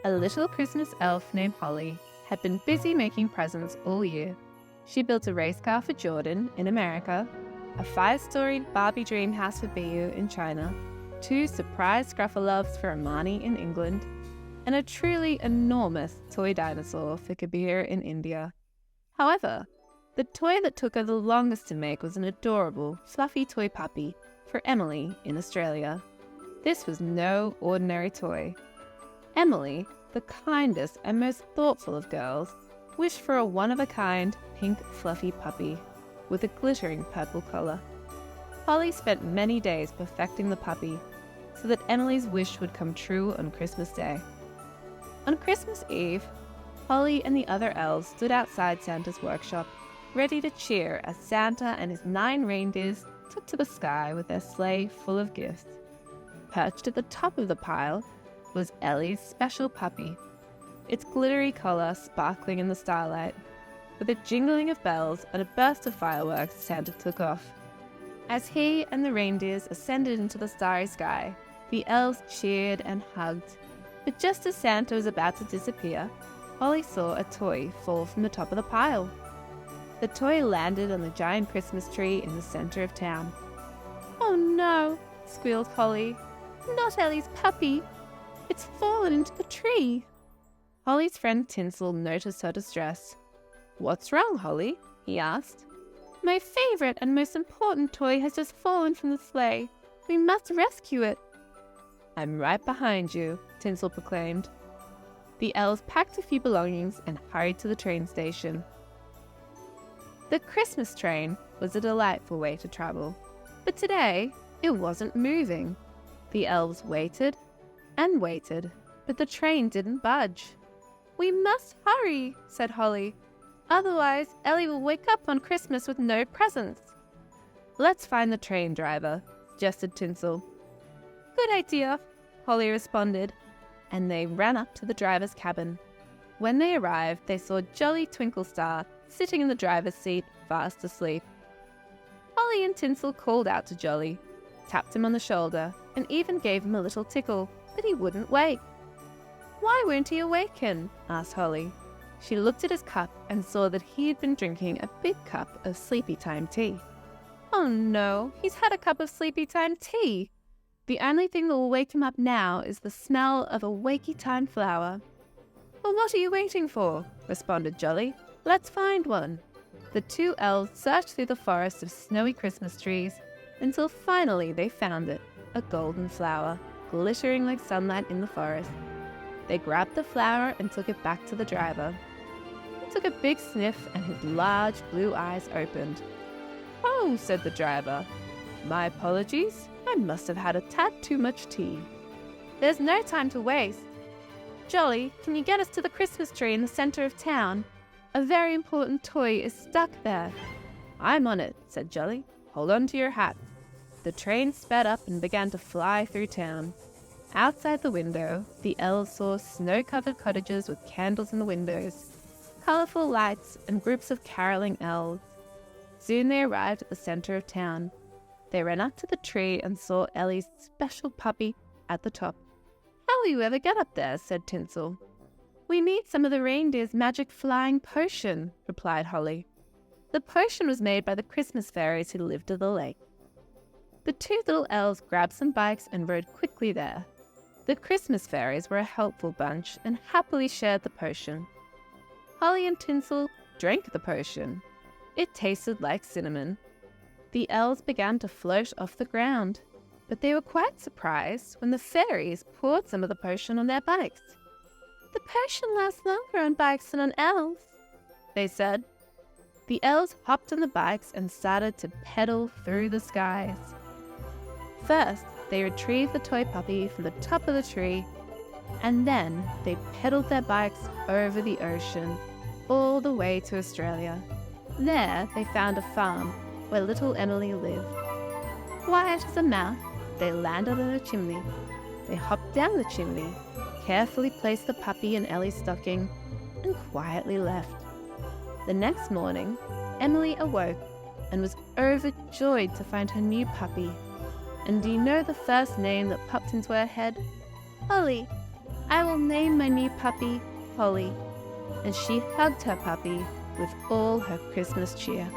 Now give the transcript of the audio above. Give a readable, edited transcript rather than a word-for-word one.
A little Christmas elf named Holly had been busy making presents all year. She built a race car for Jordan in America, a 5-storied Barbie dream house for Biu in China, 2 surprise Scruffaloves for Amani in England, and a truly enormous toy dinosaur for Kabir in India. However, the toy that took her the longest to make was an adorable, fluffy toy puppy for Emily in Australia. This was no ordinary toy. Emily, the kindest and most thoughtful of girls, wished for a one-of-a-kind pink fluffy puppy with a glittering purple collar. Holly spent many days perfecting the puppy so that Emily's wish would come true on Christmas Day. On Christmas Eve, Holly and the other elves stood outside Santa's workshop, ready to cheer as Santa and his 9 reindeers took to the sky with their sleigh full of gifts. Perched at the top of the pile was Ellie's special puppy, its glittery collar sparkling in the starlight. With a jingling of bells and a burst of fireworks, Santa took off. As he and the reindeers ascended into the starry sky, the elves cheered and hugged. But just as Santa was about to disappear, Holly saw a toy fall from the top of the pile. The toy landed on the giant Christmas tree in the center of town. "Oh no," squealed Holly. "Not Ellie's puppy. It's fallen into the tree." Holly's friend Tinsel noticed her distress. "What's wrong, Holly?" he asked. "My favorite and most important toy has just fallen from the sleigh. We must rescue it." "I'm right behind you," Tinsel proclaimed. The elves packed a few belongings and hurried to the train station. The Christmas train was a delightful way to travel, but today it wasn't moving. The elves waited and waited, but the train didn't budge. "We must hurry," said Holly. "Otherwise, Ellie will wake up on Christmas with no presents." "Let's find the train driver," suggested Tinsel. "Good idea," Holly responded, and they ran up to the driver's cabin. When they arrived, they saw Jolly Twinklestar sitting in the driver's seat, fast asleep. Holly and Tinsel called out to Jolly, tapped him on the shoulder, and even gave him a little tickle, but he wouldn't wake. "Why won't he awaken?" asked Holly. She looked at his cup and saw that he had been drinking a big cup of sleepy time tea. "Oh no, he's had a cup of sleepy time tea. The only thing that will wake him up now is the smell of a wakey time flower." "Well, what are you waiting for?" responded Jolly. "Let's find one." The 2 elves searched through the forest of snowy Christmas trees until finally they found it, a golden flower, glittering like sunlight in the forest. They grabbed the flower and took it back to the driver. He took a big sniff and his large blue eyes opened. "Oh," said the driver. "My apologies. I must have had a tad too much tea." "There's no time to waste. Jolly, can you get us to the Christmas tree in the center of town? A very important toy is stuck there." "I'm on it," said Jolly. "Hold on to your hat." The train sped up and began to fly through town. Outside the window, the elves saw snow-covered cottages with candles in the windows, colorful lights, and groups of caroling elves. Soon they arrived at the center of town. They ran up to the tree and saw Ellie's special puppy at the top. "How will you ever get up there?" said Tinsel. "We need some of the reindeer's magic flying potion," replied Holly. The potion was made by the Christmas fairies who lived at the lake. The 2 little elves grabbed some bikes and rode quickly there. The Christmas fairies were a helpful bunch and happily shared the potion. Holly and Tinsel drank the potion. It tasted like cinnamon. The elves began to float off the ground, but they were quite surprised when the fairies poured some of the potion on their bikes. "The potion lasts longer on bikes than on elves," they said. The elves hopped on the bikes and started to pedal through the skies. First, they retrieved the toy puppy from the top of the tree, and then they pedaled their bikes over the ocean, all the way to Australia. There, they found a farm where little Emily lived. Quiet as a mouse, they landed on a chimney. They hopped down the chimney, carefully placed the puppy in Ellie's stocking, and quietly left. The next morning, Emily awoke and was overjoyed to find her new puppy. And do you know the first name that popped into her head? Holly. I will name my new puppy Holly." And she hugged her puppy with all her Christmas cheer.